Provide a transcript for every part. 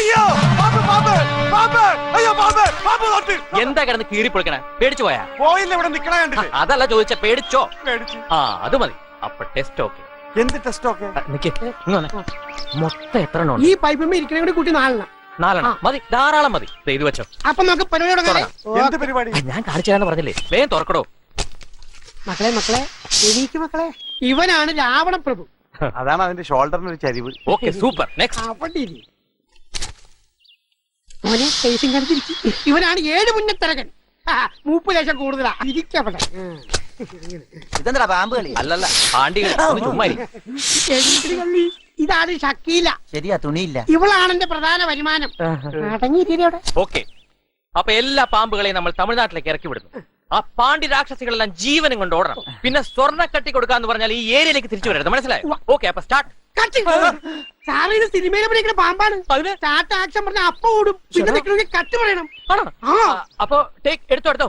അയ്യോ അയ്യോ എന്താ കിടന്ന് കീറി പൊളിക്കണ? പേടിച്ചു പോയാ? പോയില്ല, ഇവിടെ നിക്കണ കണ്ടിട്ട്. അതല്ല ചോദിച്ച, പേടിച്ചോ? പേടിച്ചു. ആ അത് മതി. അപ്പൊ ടെസ്റ്റ് ഓക്കെ. എന്ത് ടെസ്റ്റ് ഓക്കെ? മൊത്തം എത്ര എണ്ണം? ഈ പൈപ്പ് ഇരിക്കണ കൂടി കൂട്ടി 4 4 മതി, ധാരാളം മതി. ഇത് വെച്ചോ. അപ്പൊ നമുക്ക് പരിപാടി തുടങ്ങാം. എന്ത് പരിപാടി? ഞാൻ കാണിച്ചു തരാന്ന് പറഞ്ഞില്ലേ, വേഗം തുറക്കടോ. മക്കളെ എനിക്ക് മക്കളെ, ഇവനാണ് രാവണ പ്രഭു. അതാണ് അതിന്റെ ഷോൾഡറിന് ഒരു ചരിവ്. Okay, super. നെക്സ്റ്റ്. മോനെ ഫേസിംഗ് കണ്ടിരിക്കും. ഇവനാണ് 7 മുന്നത്തരകൻ. 30 ലക്ഷം കൂടുതലാ. ഇരിക്കവിടെ. ഇതെന്താ പാമ്പ് കളി? അല്ലല്ല, പാണ്ടികൾ. ചുമ്മാ ഇതാണ് ഷക്കീല. ശരിയാ, തുണിയില്ല. ഇവളാണ് എന്റെ പ്രധാന വരുമാനം. അടങ്ങിയിരിക്കവിടെ. ഓക്കെ, അപ്പൊ എല്ലാ പാമ്പുകളെയും നമ്മൾ തമിഴ്നാട്ടിലേക്ക് ഇറക്കി വിടുന്നു. ആ പാണ്ഡ്യ രാക്ഷസികളെല്ലാം ജീവനും കൊണ്ട് ഓടണം. പിന്നെ സ്വർണ്ണ കട്ടി കൊടുക്കാന്ന് പറഞ്ഞാൽ ഈ ഏരിയയിലേക്ക് തിരിച്ചു വരരുത്, മനസ്സിലായോ? ഓക്കെ, അപ്പൊ സ്റ്റാർട്ട്. സാറ് ഇത് സിനിമയിൽ പഠിക്കുന്ന പാമ്പാണ്. സ്റ്റാർട്ട് ആക്ഷൻ പറഞ്ഞ അപ്പ ഓടും. പിന്നെ നിൽക്കണമെങ്കിൽ കട്ട് പറയണം. അപ്പൊ ടേക്ക് എടുത്തോ.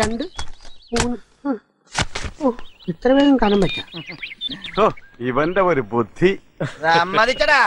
2 3. ഇത്ര വേഗം കാണാൻ പറ്റാ. ഇവന്റെ ഒരു ബുദ്ധി. സമ്മതിച്ചടാ.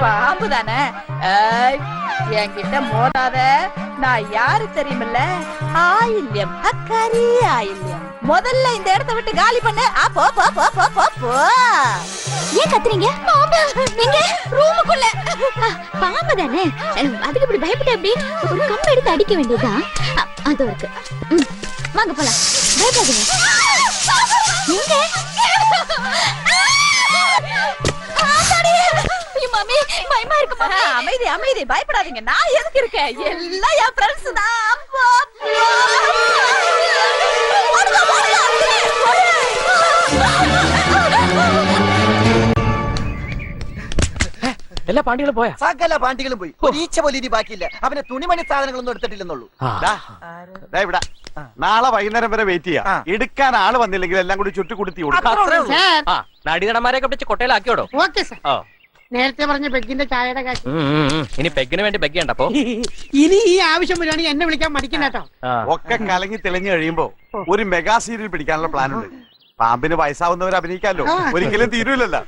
பாம்பு தானே என்கிட்ட மோதாத. நான் யாரு தெரியுமில்ல? ஆயில்யம், அக்கரி ஆயில்யம். முதல்ல இந்த இடத்தை விட்டு காலி பண்ணு. போ போ போ போ போ போ. ஏன் கத்துறீங்க? பாம்பு எங்க? ரூமுக்குள்ள. பாம்பு தானே, அதுக்கு இப்படி பயப்பட எப்படி? ஒரு கம்பு எடுத்து அடிக்க வேண்டியதா? அது இருக்கு. வாங்க போலாம். பயப்படாதீங்க. எங்க? மாமி பயமா இருக்குமா? அமைதி அமைதி, பயப்படாதீங்க. நான் எதுக்கு இருக்கேன்? எல்லாம் என் ஃப்ரெண்ட்ஸ் தான். എല്ലാ പാണ്ടികളും പോയാ? സകല പാണ്ടികളും പോയി. ഒരീച്ച പോലും ഇനി ബാക്കിയില്ല. അവനെ തുണിമണി സാധനങ്ങളൊന്നും എടുത്തിട്ടില്ലെന്നുള്ളൂ. ഇവിടെ നാളെ വൈകുന്നേരം വരെ വെയിറ്റ് ചെയ്യാം. എടുക്കാൻ ആള് വന്നില്ലെങ്കിൽ എല്ലാം കൂടി ചുറ്റുകുടുത്തി കൊടുക്കും. നടീനടന്മാരെയൊക്കെ പിടിച്ച് കൊട്ടയിലാക്കിയോടോ? Okay sir. നേരത്തെ പറഞ്ഞ പെഗിന്റെ ചായയുടെ കാശ്. ഇനി പെഗിന് വേണ്ടി ബെഗ്ഗണ്ട. ഇനി ഈ ആവശ്യം വരുവാണെങ്കിൽ എന്നെ വിളിക്കാൻ മടിക്കണ്ട കേട്ടോ. ഒക്കെ കലങ്ങി തെളിഞ്ഞു കഴിയുമ്പോ ഒരു മെഗാ സീരിയൽ പിടിക്കാനുള്ള പ്ലാൻ ഉണ്ട്. പാമ്പിന് വയസ്സാവുന്നവർ അഭിനയിക്കാമല്ലോ, ഒരിക്കലും തീരൂലല്ലോ.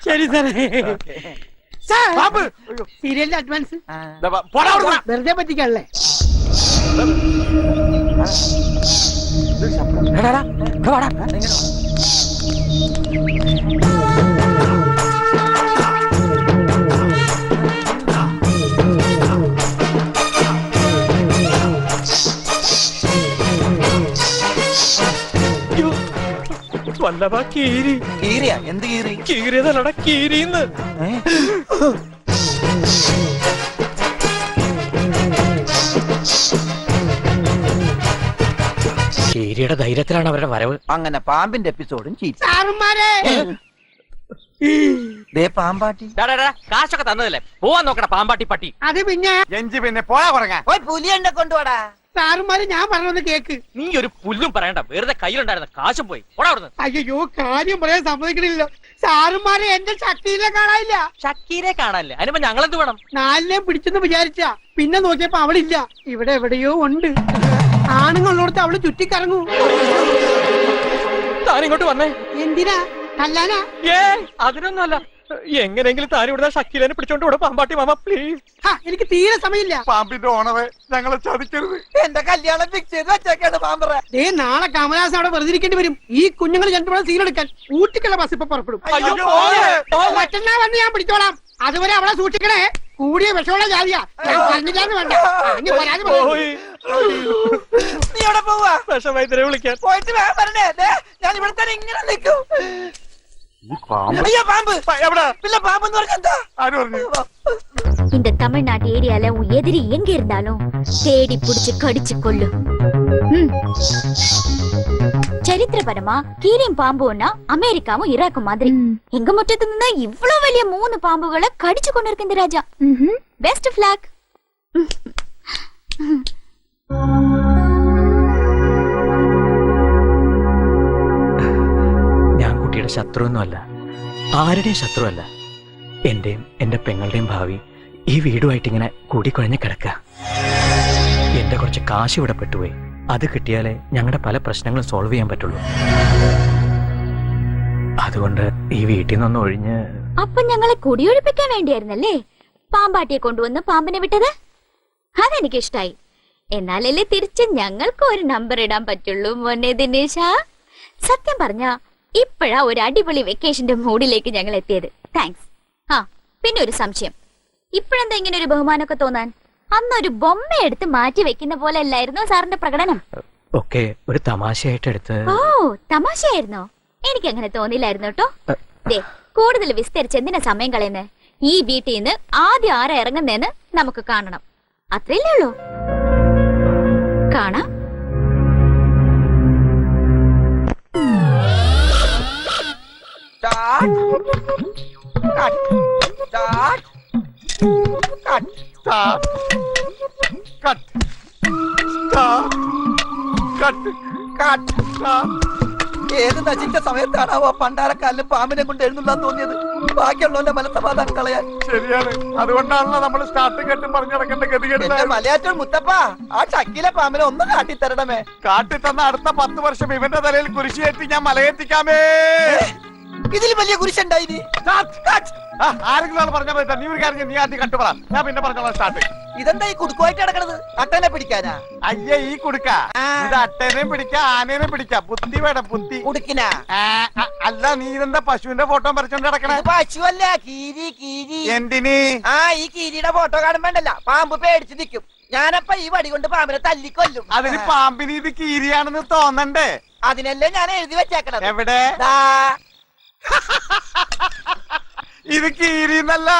ശരി സാർ. സീരിയലിന്റെ അഡ്വാൻസ് വെറുതെ പറ്റിക്കല്ലേ? വല്ലവാ കീരി. കീരിയാ? എന്ത് കീറി? കീറിയതല്ലടാ, കീരിന്ന്. കീരിയുടെ ധൈര്യത്തിലാണ് അവരുടെ വരവ്. അങ്ങനെ പാമ്പിന്റെ എപ്പിസോഡും സാറുമാരെ പാമ്പാട്ടി. കാശൊക്കെ തന്നതല്ലേ, പോവാൻ നോക്കണ പാമ്പാട്ടി പട്ടി. അത് പിന്നെ പോയാ പറഞ്ഞ പുലിയുണ്ടെ കൊണ്ടുപോടാ. സാറുമാര് ഞാൻ പറഞ്ഞത് കേക്ക്. നീ ഒരു പുല്ലും പറയണ്ട, വെറുതെ കയ്യിലുണ്ടായിരുന്ന കാശും പോയി. അയ്യോ, കാര്യം പറയാൻ സമ്മതിക്കണില്ല. സാറുമാരെ എന്റെ ശക്തിയിലെ കാണാനില്ല. ഷക്കീരെ കാണാനില്ല, അതിനിപ്പോ ഞങ്ങളെന്ത് വേണം? 4 പിടിച്ചെന്ന് വിചാരിച്ച, പിന്നെ നോക്കിയപ്പോ അവളില്ല. ഇവിടെ എവിടെയോ ഉണ്ട്. ആണുങ്ങളുള്ളടത്ത് അവള് ചുറ്റിക്കറങ്ങൂ. താനിങ്ങോട്ട് വന്നേ. എന്തിനാ? കല്ലാനാ? അതിനൊന്നും അല്ല. എങ്ങനെയെങ്കിലും താൻ ഇവിടെ ഷക്കീലനെ പിടിച്ചോണ്ട് ഇവിടെ പാമ്പാട്ടി മാമ പ്ലീസ്. എനിക്ക് തീരെ സമയമില്ല. പാമ്പിന്റെ ഓണറെ ഞങ്ങളെ ചതിക്കരുത്. എന്റെ കല്യാണം ഫിക്സ് ചെയ്ത് വെച്ചേക്കാണ് പാമ്പറ. നാളെ കമലഹാസൻ അവിടെ വെറുതെ ഇരിക്കേണ്ടി വരും. ഈ കുഞ്ഞുങ്ങൾ 2 പേരെ സീനെടുക്കാൻ ഊട്ടിക്കുള്ള ബസ് ഇപ്പൊ പുറപ്പെടും. മറ്റന്നാ വന്ന് ഞാൻ പിടിച്ചോളാം. അതുവരെ അവളെ സൂക്ഷിക്കണേ. കൂടിയ വിഷമുള്ള ജാതിയാ. ഞാൻ പറഞ്ഞില്ലാന്ന് വേണ്ട. നീ എവിടെ പോവാ? വിഷമൈത്തിനെ വിളിക്കാൻ പോയിട്ട് വേഗം വരണേ. ഞാൻ ഇവിടെ തന്നെ ഇങ്ങനെ നിൽക്കും. இந்த தமிழ்நாட்டு ஏரியால உன் எதிரி எங்க இருந்தாலும் தேடி புடிச்சு கடிச்சு கொள்ளு. சரி. ചരിത്രപരമാ കീരിയും പാമ്പുன்னா അമേരിക്കാവും ഇറാഖും மாதிரி எங்க முற்றத்து നിന്ന് இவ்வளவு വലിയ 3 പാമ്പുകളെ കടിച്ചു കൊണ്ടിരിക്കുന്ന രാജ ബെസ്റ്റ് ഓഫ് ലക്ക്. ഞാൻ കുട്ടിയുടെ ശത്രുവൊന്നുമല്ല, ആരുടെയും ശത്രുവല്ല. എന്റെയും എന്റെ പെങ്ങളുടെയും ഭാവി ഈ വീടുമായിട്ട് ഇങ്ങനെ കൂടിക്കുഴഞ്ഞ് കിടക്കുക. എന്റെ കുറച്ച് കാശ് ഇവിടെ പെട്ടുപോയി. അത് കിട്ടിയാലേ ഞങ്ങളുടെ പല പ്രശ്നങ്ങളും സോൾവ് ചെയ്യാൻ പറ്റുള്ളൂ. അതുകൊണ്ട് ഈ വീട്ടിൽ നിന്നൊന്ന് ഒഴിഞ്ഞ്. അപ്പൊ ഞങ്ങളെ കുടിയൊഴിപ്പിക്കാൻ വേണ്ടിയായിരുന്നല്ലേ പാമ്പാട്ടിയെ കൊണ്ടുവന്ന് പാമ്പിനെ വിട്ടത്? അതെനിക്ക് ഇഷ്ടായി. എന്നാലല്ലേ തിരിച്ച് ഞങ്ങൾക്ക് ഒരു നമ്പർ ഇടാൻ പറ്റുള്ളൂ മോനെ ദിനേശ. സത്യം പറഞ്ഞ ഇപ്പോഴാ ഒരു അടിപൊളി വെക്കേഷന്റെ മൂഡിലേക്ക് ഞങ്ങൾ എത്തിയത്. താങ്ക്സ്. ആ പിന്നെ ഒരു സംശയം, ഇപ്പോഴെന്താ ഇങ്ങനെ ഒരു ബഹുമാനമൊക്കെ തോന്നാൻ? അന്നൊരു ബൊമ്മ എടുത്ത് മാറ്റി വെക്കുന്ന പോലെ അല്ലായിരുന്നോ സാറിന്റെ പ്രകടനം? ഒക്കെ ഒരു തമാശയായിട്ട് എടുത്ത്. ഓ തമാശയായിരുന്നോ? എനിക്ക് അങ്ങനെ തോന്നിയില്ലായിരുന്നു കേട്ടോ. ദേ കൂടുതൽ വിസ്തരിച്ച് എന്തിനാ സമയം കളയുന്നേ? ഈ വീട്ടിൽ നിന്ന് ആദ്യം ആരാ ഇറങ്ങുന്നേന്ന് നമുക്ക് കാണണം. അത്രയല്ലേ ഉള്ളൂ. കാണാം. ഏത് നശിച്ച സമയത്താണാവോ പണ്ടാരക്കാലിലും പാമ്പിനെ കൊണ്ട് എഴുന്നള്ളാൻ തോന്നിയത്? ബാക്കിയുള്ളവന്റെ മനസ്സമാധാനം കളയാൻ. ശരിയാണ്, അതുകൊണ്ടാണല്ലോ നമ്മൾ സ്റ്റാർട്ടിംഗ് കെട്ടും പറഞ്ഞു നടക്കേണ്ട ഗതികേട്. മലയാറ്റൂർ മുത്തപ്പ, ആ ചക്കിലെ പാമ്പിനെ ഒന്ന് കാട്ടിത്തരണമേ. കാട്ടിത്തന്ന അടുത്ത 10 വർഷം ഇവന്റെ തലയിൽ കുരിശിയേറ്റി ഞാൻ മലയെത്തിക്കാമേ. ഇതിൽ വലിയ കുരിശുണ്ടായി. ആരെങ്കിലും പറഞ്ഞാൽ പറ്റാ. നീ ഒരു കാര്യം, നീ ആദ്യം കട്ടു പറ, ഞാൻ പിന്നെ പറഞ്ഞോളാം സ്റ്റാർട്ട്. ഇതെന്താ ഈ കുടുക്കുമായിട്ട് കിടക്കണത്? അട്ടനെ പിടിക്കാനാ? അയ്യേ ഈ കുടുക്ക ഇത് അട്ടേനെയും പിടിക്കാം ആനേനെയും പിടിക്കാം. ബുദ്ധി വേണം ബുദ്ധി. കുടുക്കിനാ? അല്ല നീ ഇതെന്താ പശുവിന്റെ ഫോട്ടോ വരച്ചോണ്ട് കിടക്കണേ? പശുവല്ല, കീരി. കീരി എന്തിന്? ഈ കീരിയുടെ ഫോട്ടോ കാണുമ്പോണ്ടല്ല പാമ്പ് പേടിച്ച് നിൽക്കും. ഞാനപ്പ ഈ വടി കൊണ്ട് പാമ്പിനെ തല്ലിക്കൊല്ലും. അതിന് പാമ്പിന് ഇത് കീരിയാണെന്ന് തോന്നണ്ടേ? അതിനല്ലേ ഞാൻ എഴുതി വെച്ചേക്കണത്. എവിടെ? ഇത് കീരിന്നല്ല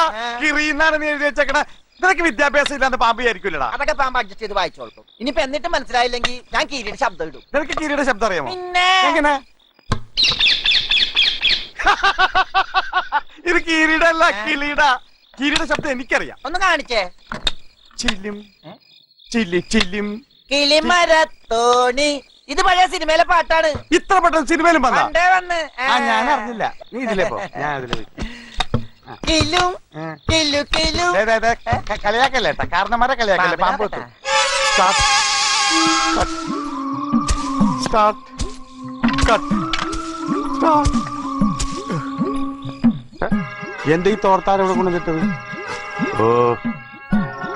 കിറിന്നാണ് നീ എഴുതി വെച്ചേക്കണ. നിനക്ക് വിദ്യാഭ്യാസം ഇല്ലാന്ന് പാമ്പ് വിചാരിക്കൂലടാ. അതൊക്കെ പാമ്പ് അഡ്ജസ്റ്റ് ചെയ്ത് വായിച്ചോളൂ. ഇനിയിപ്പോ എന്നിട്ട് മനസ്സിലായില്ലെങ്കിൽ ഞാൻ കീരിയുടെ ശബ്ദം ഇടും. നിനക്ക് കീരിയുടെ ശബ്ദം അറിയാമോ? പിന്നെ എങ്ങനെ? ഇത് കീരിയുടെ അല്ല കിളിയുടെ. കീരിയുടെ ശബ്ദം എനിക്കറിയാം. ഒന്ന് കാണിച്ചേ. ചില്ലും ചില്ലി ചില്ലും കിളിമരത്തോണി. ഇത് പഴയ സിനിമയിലെ പാട്ടാണ്. ഇത്ര പെട്ടെന്ന് സിനിമയിലും വന്ന് ഞാൻ അറിഞ്ഞില്ല. നീ ഇതിലേ പോ, ഞാൻ അതില് കിലും കിലു കിലു. കളിയാക്കല്ലേ കാരണന്മാരെ കളിയാക്കല്ലേ. പാമ്പ് എത്തും. എന്റെ ഈ തോർത്താൻ ഇവിടെ കൊണ്ടുവന്നിട്ടത്? ഓ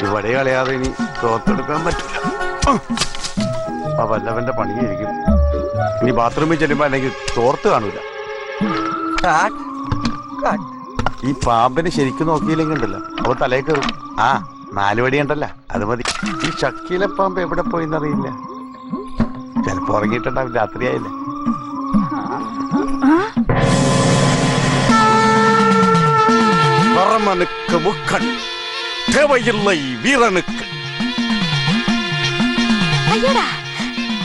ഇവിടെ കളയാതെ ഇനി തോർത്തെടുക്കാൻ പറ്റില്ല. ആ വല്ലവന്റെ പണിയായിരിക്കും. ഇനി ബാത്റൂമിൽ ചെല്ലുമ്പോ അല്ലെങ്കിൽ തോർത്ത് കാണൂല. ഈ പാമ്പിന് ശരിക്കും നോക്കിയില്ലെങ്കിൽ ഉണ്ടല്ലോ അവ തലേ കയറും. 4 വടി ഉണ്ടല്ല, അത് മതി. ഈ ചക്കിയിലെ പാമ്പ് എവിടെ പോയിന്നറിയില്ല. ചിലപ്പോ ഉറങ്ങിയിട്ടുണ്ടാവും, രാത്രിയായില്ല. പറമനുക്ക് മുക്കൺ தேவையில்லை வீரனுக்கு. ஐயோடா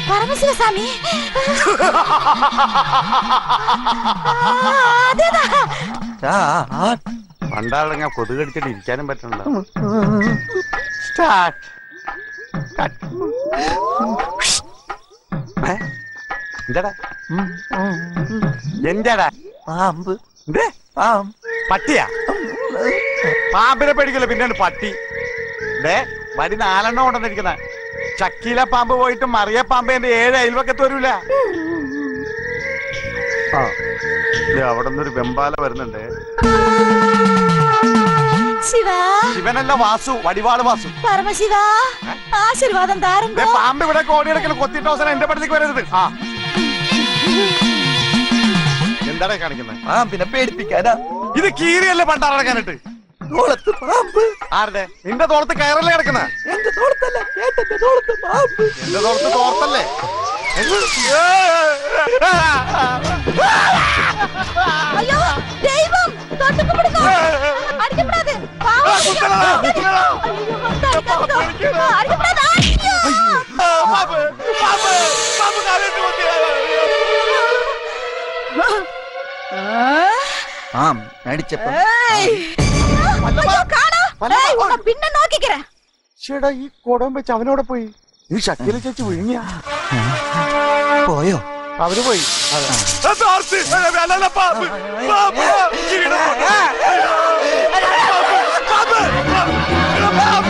பரமசிவசாமி. പണ്ടാളങ്ങ കൊതുകടിച്ചിട്ട് ഇരിക്കാനും പറ്റണല്ലോ. എന്താടാ എന്താടാ? പാമ്പ്. പട്ടിയാ? പാമ്പിനെ പേടിക്കല്ലോ, പിന്നെയാണ് പട്ടി. വരി 4 എണ്ണം കൊണ്ടുവന്നിരിക്കുന്ന. ചക്കിയിലെ പാമ്പ് പോയിട്ട് മറിയ പാമ്പ് എന്റെ 7 അയൽവക്കത്ത് വരൂല. അവിടെ നിന്നൊരു വെമ്പാല വരുന്നുണ്ട്. ശിവനല്ല, വാസു, വടിവാള് വാസു. പരമശിവ ആശീർവാദം താരണ്ടോ. പാമ്പ് ഇവിടെ കോടിയെടുക്കൽ കൊത്തിയിട്ട് അവസരം എന്റെ പടത്തേക്ക് വരരുത്. എന്താണ് കാണിക്കുന്നത്? പാമ്പിനെ പേടിപ്പിക്കാനാ. ഇത് കീരിയല്ലേ പണ്ടാറടക്കാനിട്ട്? തോളത്ത് പാമ്പ്. ആരുടെ? നിന്റെ തോളത്ത് കയറല്ലേ കിടക്കുന്ന? എന്റെ തോളത്തല്ല, ഏട്ടന്റെ തോളത്ത് പാമ്പ്. എന്റെ തോളത്ത് തോർത്തല്ലേ? അയ്യോ ദൈവം, തൊട്ടുപിടിക്കോ, അടിക്കപ്പെടാതെ. പാമ്പ് പാമ്പ് പാമ്പ് കാലിട്ട് കൊത്തിയതാ. ആ മേടിച്ചപ്പോ ഏയ്, ஐயோ, காணோம். ஏய், உன்னை பின்ன நோக்கிக்கிறேன். ചേടാ ഈ കുടം വെച്ച് അവനോടെ പോയി ഈ ശക്തിയിലെ ചേച്ചി വിഴുങ്ങിയ പോയോ? അവര് പോയി ഏ,